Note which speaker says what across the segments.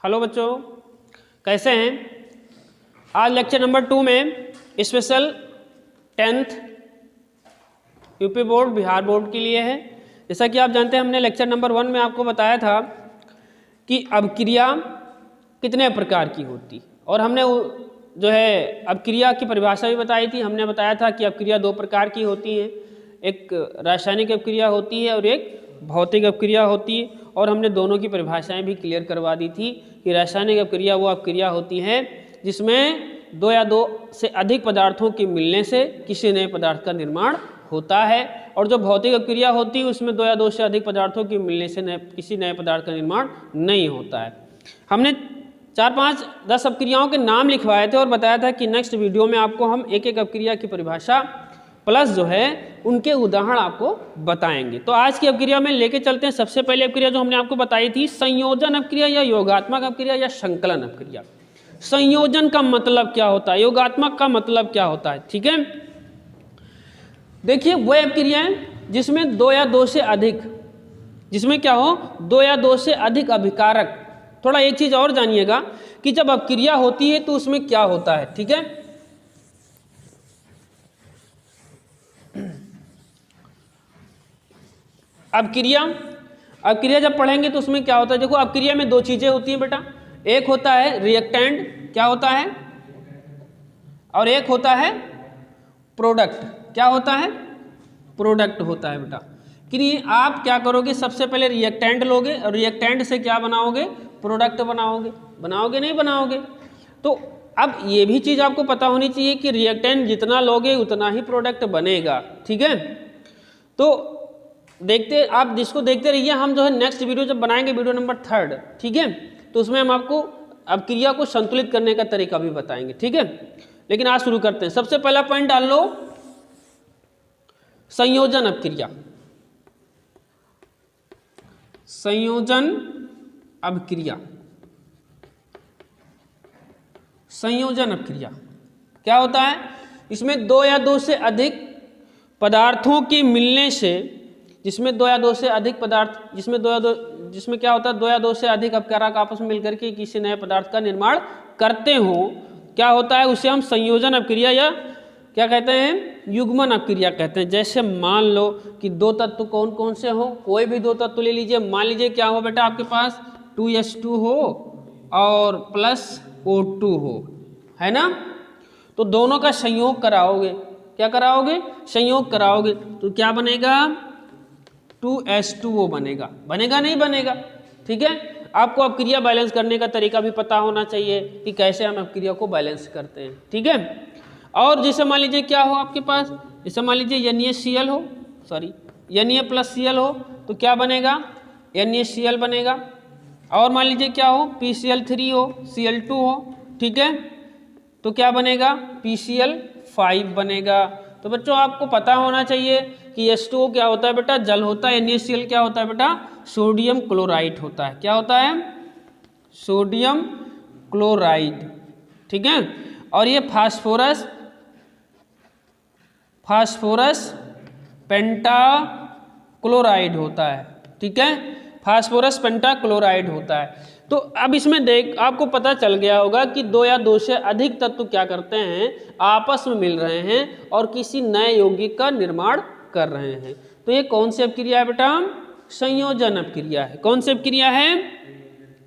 Speaker 1: Hello बच्चों, कैसे हैं? आज लेक्चर नंबर 2 में special 10th UP board Bihar board के लिए है। जैसा कि आप जानते हैं, हमने लेक्चर नंबर 1 में आपको बताया था कि अभिक्रिया कितने प्रकार की होती, और हमने जो है अभिक्रिया की परिभाषा भी बताई थी। हमने बताया था कि अभिक्रिया 2 प्रकार की होती हैं, एक रासायनिक अभिक्रिया होती है और एक भौतिक अभिक्रिया होती है, और हमने दोनों की परिभाषाएं भी क्लियर करवा दी थी कि रासायनिक अभिक्रिया वो अभिक्रिया होती है जिसमें 2 या 2 से अधिक पदार्थों के मिलने से किसी नए पदार्थ का निर्माण होता है, और जो भौतिक अभिक्रिया होती है उसमें 2 या 2 से अधिक पदार्थों के मिलने से किसी नए पदार्थ का निर्माण नहीं होता है। हमने 4-5-10 अभिक्रियाओं के नाम लिखवाए थे और बताया था कि नेक्स्ट वीडियो में आपको हम एक एक अभिक्रिया की परिभाषा प्लस जो है उनके उदाहरण आपको बताएंगे। तो आज की अभिक्रिया में लेके चलते हैं। सबसे पहले अभिक्रिया जो हमने आपको बताई थी, संयोजन अभिक्रिया या योगात्मक अभिक्रिया या संकलन अभिक्रिया। संयोजन का मतलब क्या होता है, योगात्मक का मतलब क्या होता है, ठीक है। देखिए, वह अभिक्रियाएं जिसमें 2 या 2 से अधिक, जिसमें क्या हो 2 या 2 से अधिक अभिकारक। थोड़ा एक चीज और जानिएगा कि जब अभिक्रिया होती है तो उसमें क्या होता है, ठीक है। अभिक्रिया जब पढ़ेंगे तो उसमें क्या होता है, देखो अभिक्रिया में 2 चीजें होती हैं बेटा। एक होता है रिएक्टेंट, क्या होता है, और एक होता है प्रोडक्ट। क्या होता है? प्रोडक्ट होता है बेटा। कि आप क्या करोगे, सबसे पहले रिएक्टेंट लोगे और रिएक्टेंट से क्या बनाओगे, प्रोडक्ट बनाओगे। बनाओगे नहीं बनाओगे? तो अब ये भी चीज आपको पता होनी चाहिए कि रिएक्टेंट जितना लोगे उतना ही प्रोडक्ट बनेगा, ठीक है। तो देखते, आप जिसको देखते रहिए। हम जो है नेक्स्ट वीडियो जब बनाएंगे, वीडियो नंबर 3, ठीक है, तो उसमें हम आपको अभिक्रिया को संतुलित करने का तरीका भी बताएंगे, ठीक है। लेकिन आज शुरू करते हैं। सबसे पहला पॉइंट डाल लो, संयोजन अभिक्रिया। संयोजन अभिक्रिया, संयोजन अभिक्रिया क्या होता है? इसमें 2 या 2 से अधिक पदार्थों के मिलने से, जिसमें 2 या 2 से अधिक पदार्थ, जिसमें क्या होता है 2 या 2 से अधिक अभिकारक आपस में मिलकर के किसी नए पदार्थ का निर्माण करते हो, क्या होता है, उसे हम संयोजन अभिक्रिया या क्या कहते हैं, युग्मन अभिक्रिया कहते हैं। जैसे मान लो कि 2 तत्व कौन कौन से हो, कोई भी 2 तत्व ले लीजिए। मान लीजिए क्या हो बेटा, आपके पास 2s2 हो और प्लस O2 हो, है ना। तो दोनों का संयोग कराओगे, क्या कराओगे, संयोग कराओगे, तो क्या बनेगा, 2s2O बनेगा। बनेगा नहीं बनेगा, ठीक है। आपको अभिक्रिया बैलेंस करने का तरीका भी पता होना चाहिए कि कैसे हम अभिक्रिया को बैलेंस करते हैं, ठीक है। और जैसे मान लीजिए क्या हो आपके पास, जैसे मान लीजिए NaCl हो, सॉरी Na+Cl हो, तो क्या बनेगा, NaCl बनेगा। और मान लीजिए क्या हो, PCl3 हो, Cl2 हो, ठीक है, तो क्या बनेगा, PCl5 बनेगा। तो बच्चों आपको पता होना चाहिए कि H2O क्या होता है बेटा, जल होता है। NaCl क्या होता है बेटा, सोडियम क्लोराइड होता है। क्या होता है, सोडियम क्लोराइड, ठीक है। और ये फास्फोरस पेंटाक्लोराइड होता है, ठीक है, फास्फोरस पेंटाक्लोराइड होता है। तो अब इसमें देख, आपको पता चल गया होगा कि 2 या 2 से अधिक तत्व क्या करते हैं, आपस में मिल रहे हैं और किसी नए यौगिक का निर्माण कर रहे हैं। तो ये कौन सी अभिक्रिया है बेटा, संयोजन अभिक्रिया है। कौन सी अभिक्रिया है,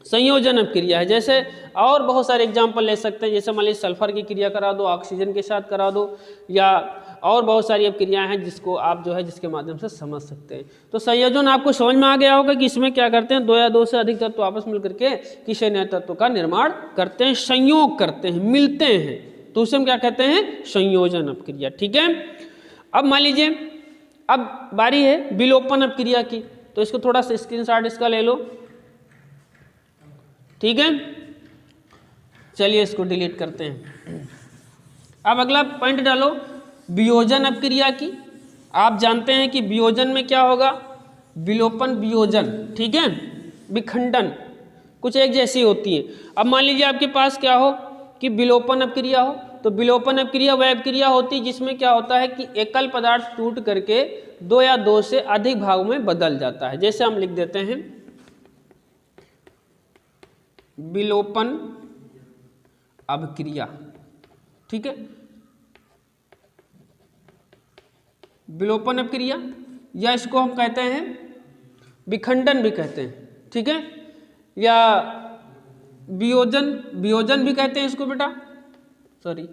Speaker 1: संयोजन अभिक्रिया है। जैसे और बहुत सारे एग्जाम्पल ले सकते हैं, जैसे मान लीजिए सल्फर की क्रिया करा दो, ऑक्सीजन के साथ करा दो, या और बहुत सारी अभिक्रियाएं हैं जिसको आप जो है जिसके माध्यम से समझ सकते हैं। तो संयोजन आपको समझ में आ गया होगा कि इसमें क्या करते हैं, 2 या 2 से अधिक तत्व आपस में मिलकर के किसी नए तत्व का निर्माण करते हैं, संयोग करते हैं, मिलते हैं, तो उसे हम क्या कहते हैं, संयोजन अभिक्रिया, ठीक है। अब मान लीजिए, अब बारी है विलोपन अभिक्रिया की, तो इसको थोड़ा सा स्क्रीनशॉट इसका ले लो, ठीक है। चलिए इसको डिलीट करते हैं। अब अगला पॉइंट डालो, वियोजन अभिक्रिया की। आप जानते हैं कि वियोजन में क्या होगा, विलोपन वियोजन, ठीक है, विखंडन कुछ एक जैसी होती है। अब मान लीजिए आपके पास क्या हो कि विलोपन अभिक्रिया हो, तो विलोपन अभिक्रिया वह अभिक्रिया होती है जिसमें क्या होता है कि एकल पदार्थ टूट करके 2 या 2 से अधिक भागों में बदल जाता है। जैसे हम लिख देते हैं विलोपन अभिक्रिया, ठीक है, विलोपन अभिक्रिया, या इसको हम कहते हैं विखंडन भी कहते हैं, ठीक है, या वियोजन, वियोजन भी कहते हैं इसको बेटा, सॉरी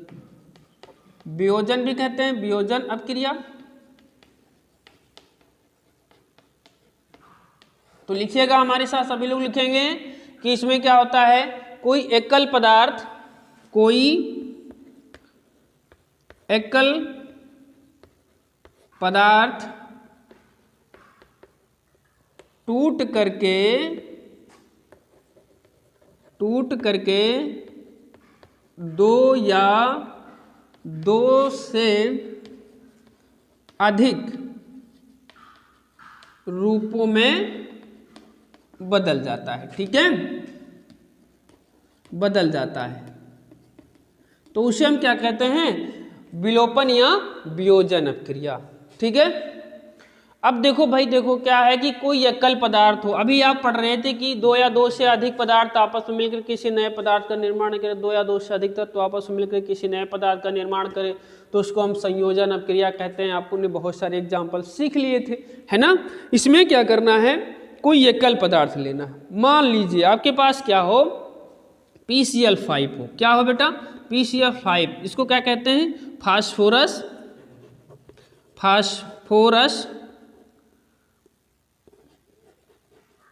Speaker 1: वियोजन भी कहते हैं, वियोजन अभिक्रिया। तो लिखिएगा हमारे साथ, सभी लोग लिखेंगे कि इसमें क्या होता है, कोई एकल पदार्थ, कोई एकल पदार्थ टूट करके दो या दो से अधिक रूपों में बदल जाता है, ठीक है, बदल जाता है, तो उसे हम क्या कहते हैं, विलोपन या वियोजन अभिक्रिया, ठीक है। अब देखो भाई, देखो क्या है कि कोई एकल पदार्थ हो, अभी आप पढ़ रहे थे कि दो या दो से अधिक पदार्थ आपस में मिलकर किसी नए पदार्थ का निर्माण करें, दो या दो से अधिक तत्व आपस में मिलकर किसी नए पदार्थ का निर्माण करें, तो उसको हम संयोजन अभिक्रिया कहते हैं। आपको ने बहुत सारे एग्जाम्पल सीख लिए थे, है ना। इसमें क्या करना है, कोई एकल पदार्थ लेना, मान लीजिए आपके पास क्या हो, PCl5 हो, क्या हो बेटा, PCl5, इसको क्या कहते हैं, phosphorus, phosphorus,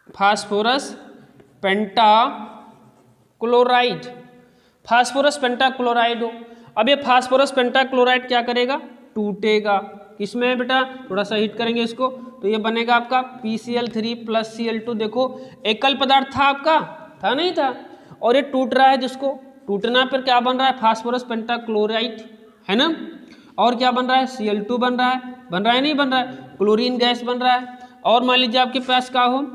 Speaker 1: phosphorus pentachloride, phosphorus pentachloride हो। अब ये फास्फोरस पेंटाक्लोराइड क्या करेगा, टूटेगा, किसमें है बेटा, थोड़ा सा हीट करेंगे इसको, तो ये बनेगा आपका PCl3 + Cl2। देखो एकल पदार्थ था आपका, था नहीं था, और ये टूट रहा है, जिसको टूटना पर क्या बन रहा है, फास्फोरस पेंटाक्लोराइड, है ना, और क्या बन रहा है, Cl2 बन रहा है, नहीं बन रहा है, क्लोरीन गैस बन रहा है। और मान लीजिए आपके पास क्या हो,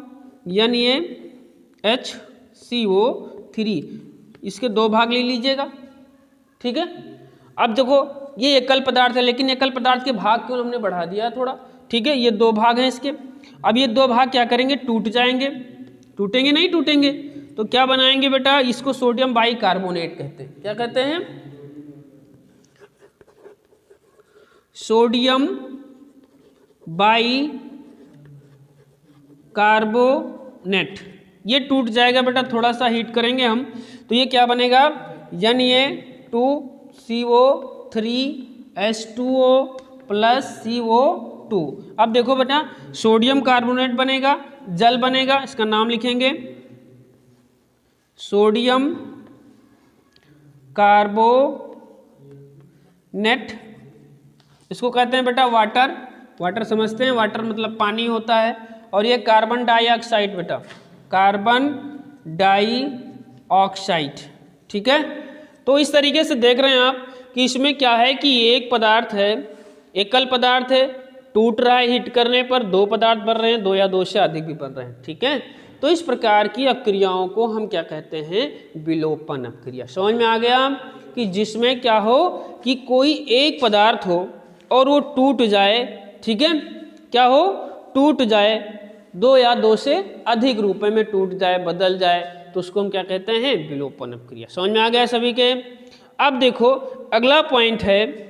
Speaker 1: NaHCO3, इसके दो भाग ले लीजिएगा, ठीक है। अब देखो ये एकल पदार्थ है, लेकिन एकल पदार्थ के भाग को हमने बढ़ा दिया थोड़ा, ठीक है, ये दो भाग हैं इसके। अब ये दो भाग क्या करेंगे, टूट जाएंगे, टूटेंगे नहीं टूटेंगे, तो क्या बनाएंगे बेटा, इसको सोडियम बाइकार्बोनेट कहते हैं, क्या कहते हैं, सोडियम बाइकार्बोनेट। ये टूट जाएगा बेटा, थोड़ा सा हीट करेंगे हम, तो ये क्या बनेगा, Na2CO3H2O + CO2। अब देखो बेटा, सोडियम कार्बोनेट बनेगा, जल बनेगा, इसका नाम लिखेंगे सोडियम कार्बोनेट, इसको कहते हैं बेटा वाटर, वाटर समझते हैं, वाटर मतलब पानी होता है। और ये कार्बन डाइऑक्साइड बेटा, कार्बन डाइऑक्साइड, ठीक है। तो इस तरीके से देख रहे हैं आप कि इसमें क्या है कि एक पदार्थ है, एकल पदार्थ है, टूट रहा है, हीट करने पर दो पदार्थ बन रहे हैं, दो या दो से अधिक भी बन रहे हैं, ठीक है। तो इस प्रकार की अभिक्रियाओं को हम क्या कहते हैं, विलोपन अभिक्रिया। समझ में आ गया कि जिसमें क्या हो कि कोई एक पदार्थ हो और वो टूट जाए, ठीक है, क्या हो, टूट जाए, दो या दो से अधिक रूपों में टूट जाए, बदल जाए, तो उसको हम क्या कहते हैं, विलोपन अभिक्रिया। समझ में आ गया सभी के। अब देखो अगला पॉइंट है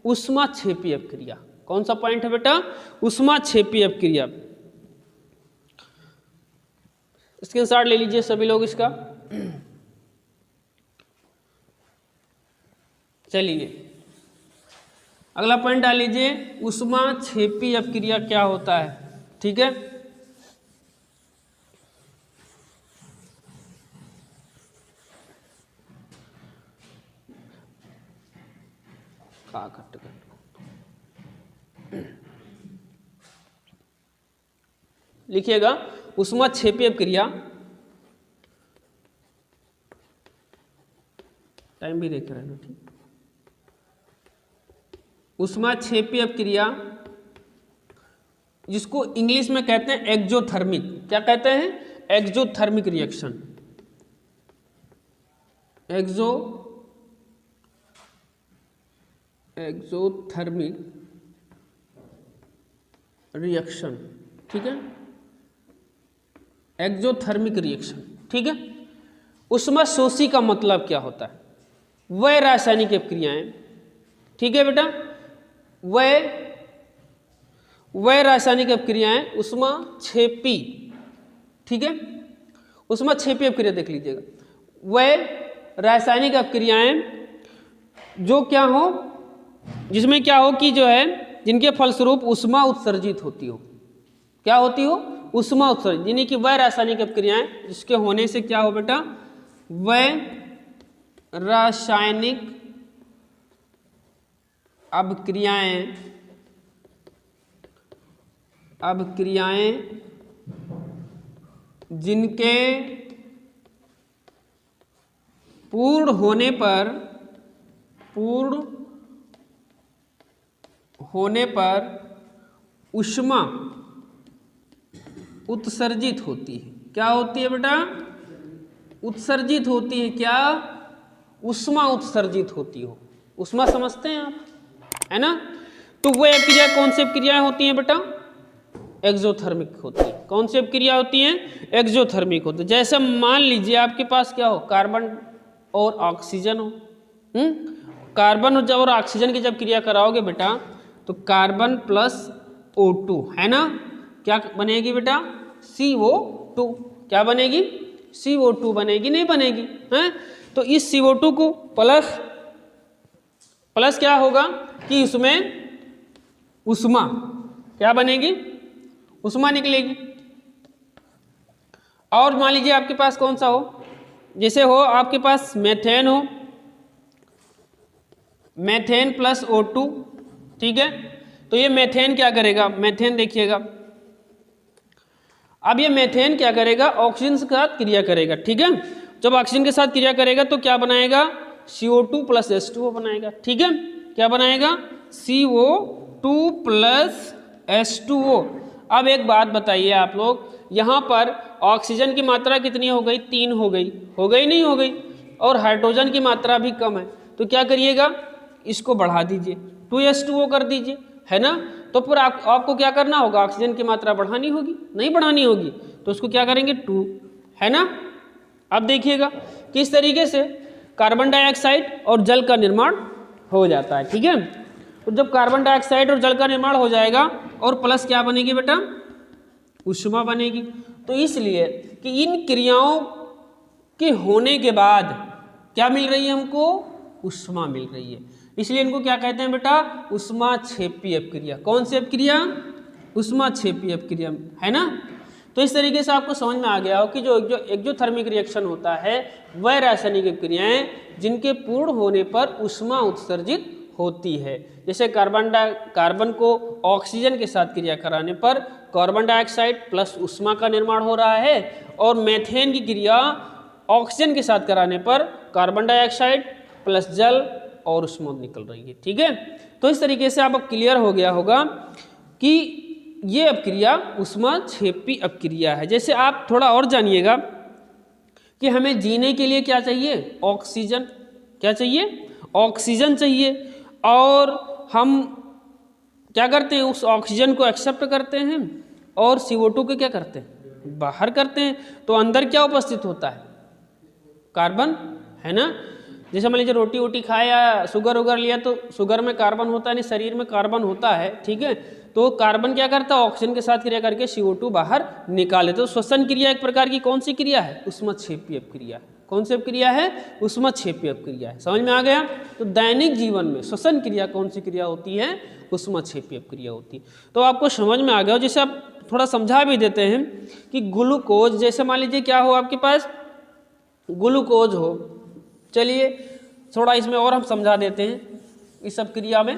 Speaker 1: ऊष्माक्षेपी अभिक्रिया। कौन सा पॉइंट है बेटा, ऊष्माक्षेपी अभिक्रिया। स्क्रीनशॉट ले लीजिए सभी लोग इसका। चलिए अगला पॉइंट डाल लीजिए, ऊष्माक्षेपी अभिक्रिया क्या होता है, ठीक है। लिखिएगा ऊष्माक्षेपी अभिक्रिया, टाइम भी देख रहे हैं, ठीक। ऊष्माक्षेपी अभिक्रिया जिसको इंग्लिश में कहते हैं एक्जोथर्मिक, क्या कहते हैं, एक्जोथर्मिक रिएक्शन, एक्जोथर्मिक रिएक्शन, ठीक है, एक्जोथर्मिक रिएक्शन, ठीक है। उष्मा शोषी का मतलब क्या होता है? वह रासायनिक अपक्रियाएं, ठीक है बेटा, वह रासायनिक अपक्रियाएं उष्मा क्षेपी, ठीक है, उष्मा क्षेपी अपक्रिया देख लीजिएगा, वह रासायनिक अपक्रियाएं जो क्या हो, जिसमें क्या हो कि जो है जिनके फलस्वरूप उष्मा उत्सर्जित होती हो। क्या होती हो? उष्मा उत्सर्जित, यानी कि वह रासायनिक अपक्रियाएं जिसके होने से क्या हो बेटा, वह रासायनिक अपक्रियाएं जिनके पूर्ण होने पर उष्मा उत्सर्जित होती है। क्या होती है बेटा? उत्सर्जित होती है। क्या? उष्मा उत्सर्जित होती हो। उष्मा समझते हैं आप, है ना? तो वह अपक्रिया कौन सी अपक्रियाएं होती हैं बेटा? एक्सोथर्मिक होती है। कौन सी अपक्रिया होती हैं? एक्सोथर्मिक होती है। जैसे मान लीजिए आपके पास क्या हो, कार्बन और ऑक्सीजन हो, कार्बन और ऑक्सीजन की जब क्रिया कराओगे बेटा तो कार्बन प्लस O2, है ना, क्या बनेगी बेटा? CO2। क्या बनेगी? CO2 बनेगी, नहीं बनेगी? हैं? तो इस CO2 को प्लस क्या होगा कि उसमें उष्मा क्या बनेगी? उष्मा निकलेगी। और मान लीजिए आपके पास कौन सा हो, जैसे हो आपके पास मेथेन हो, मेथेन प्लस O2, ठीक है। तो ये मेथेन क्या करेगा? मेथेन देखिएगा, अब ये मेथेन क्या करेगा? ऑक्सीजन के साथ क्रिया करेगा, ठीक है। जब ऑक्सीजन के साथ क्रिया करेगा तो क्या बनाएगा? CO2 प्लस H2O बनाएगा, ठीक है। क्या बनाएगा? CO2 plus H2O। अब एक बात बताइए आप लोग, यहाँ पर ऑक्सीजन की मात्रा कितनी हो गई? 3 हो गई, हो गई नहीं हो गई? और हाइड्रोजन की मात्रा भी कम है, तो क्या करिएगा? इसको बढ़ा दीजिए, 2H2O कर दीजिए, है ना। तो फिर आपको क्या करना होगा? ऑक्सीजन की मात्रा बढ़ानी होगी, नहीं बढ़ानी होगी? तो उसको क्या करेंगे? 2, है ना। अब देखिएगा किस तरीके से कार्बन डाइऑक्साइड और जल का निर्माण हो जाता है, ठीक है। तो जब कार्बन डाइऑक्साइड और जल का निर्माण हो जाएगा और प्लस क्या बनेगी बेटा? उष्मा बनेगी। तो इसलिए कि इन क्रियाओं के होने के बाद क्या मिल रही है हमको? उष्मा मिल रही है, इसलिए इनको क्या कहते हैं बेटा? उष्मा क्षेपी अपक्रिया। कौन सी अपक्रिया? उष्मा क्षेपी अपक्रिया, है ना। तो इस तरीके से आपको समझ में आ गया हो कि जो एक्सोथर्मिक रिएक्शन होता है वह रासायनिक अपक्रियाएं जिनके पूर्ण होने पर उष्मा उत्सर्जित होती है। जैसे कार्बन को ऑक्सीजन के साथ क्रिया कराने पर कार्बन डाइऑक्साइड प्लस उष्मा का निर्माण हो रहा है, और मेथेन की क्रिया ऑक्सीजन के साथ कराने पर कार्बन डाइऑक्साइड प्लस जल और उष्मा निकल रही है, ठीक है। तो इस तरीके से आप क्लियर हो गया होगा कि ये अपक्रिया उष्मा क्षेपी अपक्रिया है। जैसे आप थोड़ा और जानिएगा कि हमें जीने के लिए क्या चाहिए? ऑक्सीजन। क्या चाहिए? ऑक्सीजन चाहिए। और हम क्या करते हैं? उस ऑक्सीजन को एक्सेप्ट करते हैं और CO2 को क्या करते हैं? बाहर करते हैं। तो अंदर क्या उपस्थित होता है? कार्बन, है ना। जैसे मान लीजिए रोटी वोटी खाया या शुगर वगैरह लिया तो शुगर में कार्बन होता है, नहीं शरीर में कार्बन होता है, ठीक है। तो कार्बन क्या करता है? ऑक्सीजन के साथ क्रिया करके CO2 बाहर निकाले। तो श्वसन क्रिया एक प्रकार की कौन सी क्रिया है? उष्माक्षेपी अपक्रिया। कौन सी अपक्रिया है? उष्माक्षेपी अपक्रिया है। समझ में आ गया? तो दैनिक जीवन में श्वसन क्रिया कौन सी क्रिया होती है? उष्माक्षेपी अपक्रिया होती है। तो आपको समझ में आ गया। जैसे आप थोड़ा समझा भी देते हैं कि ग्लूकोज, जैसे मान लीजिए क्या हो आपके पास? ग्लूकोज हो। चलिए थोड़ा इसमें और हम समझा देते हैं इस सब क्रिया में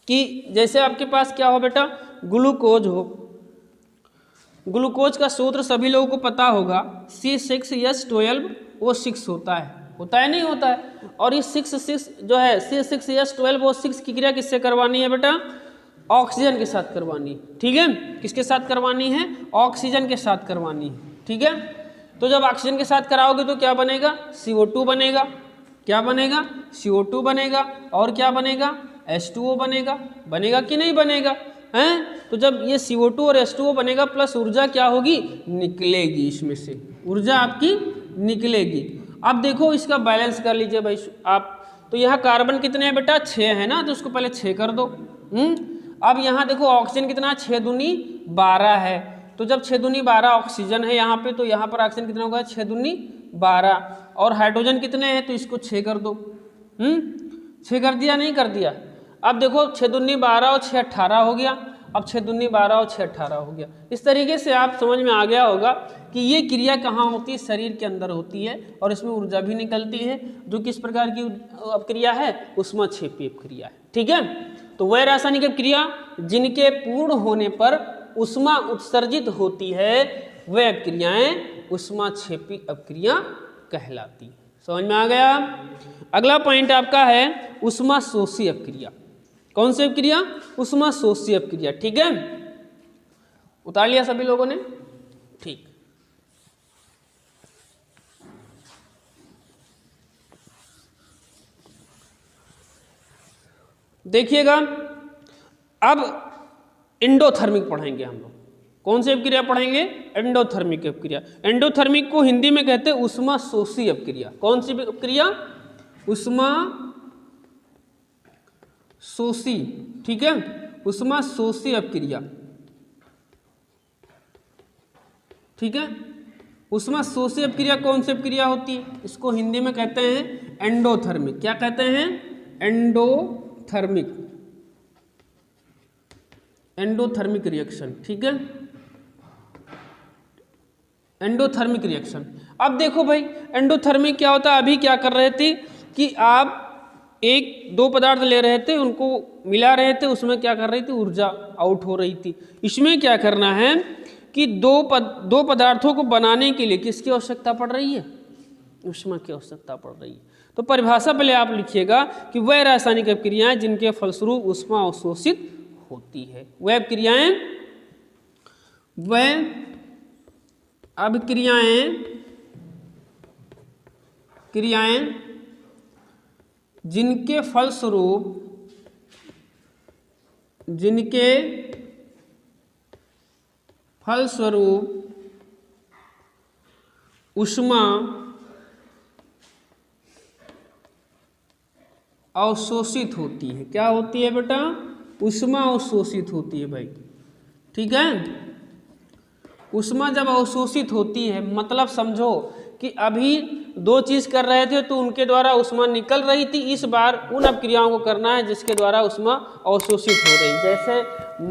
Speaker 1: कि जैसे आपके पास क्या हो बेटा? ग्लूकोज हो। ग्लूकोज का सूत्र सभी लोगों को पता होगा, C6H12O6 होता है नहीं होता है। और ये 6 जो है C6H12O6 की क्रिया किससे करवानी है बेटा? ऑक्सीजन के साथ करवानी है, ठीक है। किसके साथ करवानी है? ऑक्सीजन के साथ करवानी है, ठीक है। तो जब ऑक्सीजन के साथ कराओगे तो क्या बनेगा? CO2 बनेगा। क्या बनेगा? CO2 बनेगा। और क्या बनेगा? H2O बनेगा। बनेगा कि नहीं बनेगा? हैं? तो जब ये CO2 और H2O बनेगा प्लस ऊर्जा क्या होगी? निकलेगी इसमें से, ऊर्जा आपकी निकलेगी। अब देखो इसका बैलेंस कर लीजिए भाई आप, तो यहाँ कार्बन कितने हैं बेटा 6 है ना, तो उसको पहले 6 कर दो। अब यहाँ देखो ऑक्सीजन कितना 6 दूनी 12 है, तो जब 6 दूनी 12 ऑक्सीजन है यहाँ पे, तो यहाँ पर ऑक्सीजन कितना होगा 6 दूनी 12, और हाइड्रोजन कितने हैं तो इसको 6 कर दो। 6 कर दिया नहीं कर दिया। अब देखो 6 दूनी 12 और 6 18 हो गया, अब 6 दूनी 12 और 6 18 हो गया। इस तरीके से आप समझ में आ गया होगा कि ये क्रिया कहाँ होती है, शरीर के अंदर होती है, और इसमें ऊर्जा भी निकलती है, जो किस प्रकार की अपक्रिया है, ऊष्माक्षेपी अपक्रिया है। ठीक है, तो वह रासायनिक अपक्रिया जिनके पूर्ण होने पर ऊष्मा उत्सर्जित होती है वह अपक्रियाएं ऊष्माक्षेपी अपक्रिया कहलाती है। समझ में आ गया। अगला पॉइंट आपका है ऊष्माशोषी अपक्रिया। कौन सी अपक्रिया? ऊष्माशोषी अपक्रिया। ठीक है, उतार लिया सभी लोगों ने? ठीक, देखिएगा अब एंडोथर्मिक पढ़ेंगे हम लोग। कौन सी अपक्रिया पढ़ेंगे? एंडोथर्मिक अपक्रिया। एंडोथर्मिक को हिंदी में कहते हैं ऊष्माशोषी अपक्रिया। कौन सी अपक्रिया? ऊष्माशोषी। ठीक है, ऊष्माशोषी अपक्रिया। ठीक है, ऊष्माशोषी अपक्रिया कौन सी अपक्रिया होती है? इसको हिंदी में कहते हैं एंडोथर्मिक। क्या कहते हैं? एंडोथर्मिक। Endothermic reaction. ठीक है, एंडोथर्मिक रिएक्शन। अब देखो भाई एंडोथर्मिक क्या होता है, अभी क्या कर रहे थे कि आप दो पदार्थ ले रहे थे, उनको मिला रहे थे, उसमें क्या कर रही थी, ऊर्जा आउट हो रही थी। इसमें क्या करना है कि दो पदार्थों को बनाने के लिए किसकी आवश्यकता पड़ रही है? ऊष्मा की आवश्यकता पड़ रही है। तो परिभाषा पहले आप लिखिएगा कि वह रासायनिक अपक्रियाएं जिनके फलस्वरूप ऊष्मा अवशोषित होती है, वह क्रियाएं जिनके फलस्वरूप ऊष्मा अवशोषित होती है। क्या होती है बेटा? ऊष्मा अवशोषित होती है भाई। ठीक है, ऊष्मा जब अवशोषित होती है मतलब समझो कि अभी दो चीज कर रहे थे तो उनके द्वारा ऊष्मा निकल रही थी, इस बार उन अपक्रियाओं को करना है जिसके द्वारा ऊष्मा अवशोषित हो रही। जैसे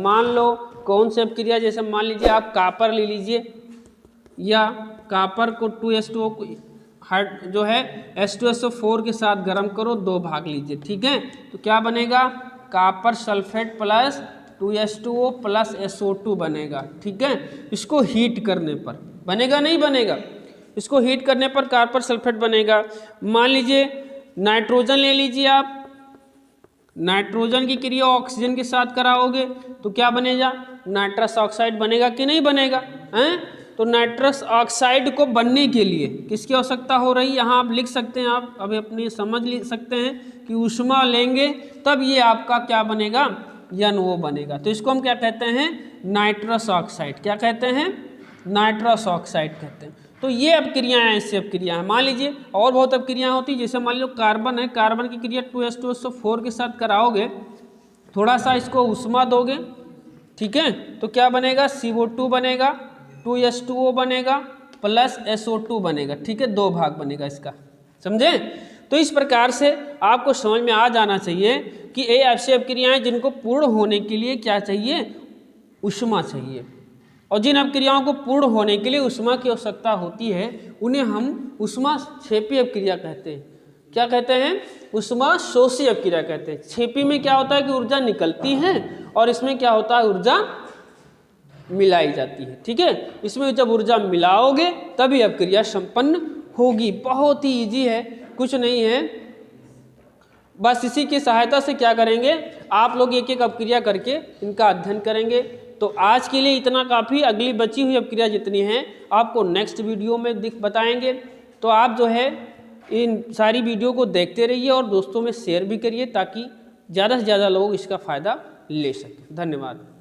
Speaker 1: मान लो कौन सी अपक्रिया, जैसे मान लीजिए आप कापर ले लीजिए, या कापर को 2H2O जो है H2SO4 के साथ गर्म करो, 2 भाग लीजिए। ठीक है, तो क्या बनेगा? Copper sulphate plus 2H2O plus SO2 बनेगा। ठीक है, इसको हीट करने पर बनेगा, नहीं बनेगा? इसको हीट करने पर कापर सल्फेट बनेगा। मान लीजिए नाइट्रोजन ले लीजिए आप, नाइट्रोजन की क्रिया ऑक्सीजन के साथ कराओगे तो क्या बनेगा? नाइट्रस ऑक्साइड बनेगा कि नहीं बनेगा? तो नाइट्रस ऑक्साइड को बनने के लिए किसकी आवश्यकता हो रही है? यहाँ आप लिख सकते हैं, आप अभी अपनी समझ सकते हैं कि ऊष्मा लेंगे तब ये आपका क्या बनेगा? NO बनेगा। तो इसको हम क्या कहते हैं? Nitrous oxide. क्या कहते हैं? नाइट्रस ऑक्साइड कहते हैं। तो ये अपक्रियाएं ऐसी अपक्रिया है। मान लीजिए और बहुत अपक्रियाएं होती हैं, जैसे मान लो कार्बन है, कार्बन की क्रिया 2H2SO4 के साथ कराओगे, थोड़ा सा इसको ऊष्मा दोगे, ठीक है, तो क्या बनेगा? CO2 बनेगा, 2H2O बनेगा प्लस SO2 बनेगा। ठीक है, 2 भाग बनेगा इसका, समझे? तो इस प्रकार से आपको समझ में आ जाना चाहिए कि ये ऐसी अपक्रियाएं जिनको पूर्ण होने के लिए क्या चाहिए? ऊष्मा चाहिए, और जिन अपक्रियाओं को पूर्ण होने के लिए ऊष्मा की आवश्यकता होती है उन्हें हम ऊष्माक्षेपी अपक्रिया कहते हैं। क्या कहते हैं? ऊष्माशोषी अपक्रिया कहते हैं। क्षेपी में क्या होता है कि ऊर्जा निकलती है, और इसमें क्या होता है? ऊर्जा मिलाई जाती है। ठीक है, इसमें जब ऊर्जा मिलाओगे तभी अपक्रिया संपन्न होगी। बहुत ही इजी है, कुछ नहीं है, बस इसी की सहायता से क्या करेंगे आप लोग एक एक अपक्रिया करके इनका अध्ययन करेंगे। तो आज के लिए इतना काफ़ी, अगली बची हुई अपक्रिया जितनी हैं आपको नेक्स्ट वीडियो में बताएंगे। तो आप जो है इन सारी वीडियो को देखते रहिए और दोस्तों में शेयर भी करिए ताकि ज़्यादा से ज़्यादा लोग इसका फ़ायदा ले सकें। धन्यवाद।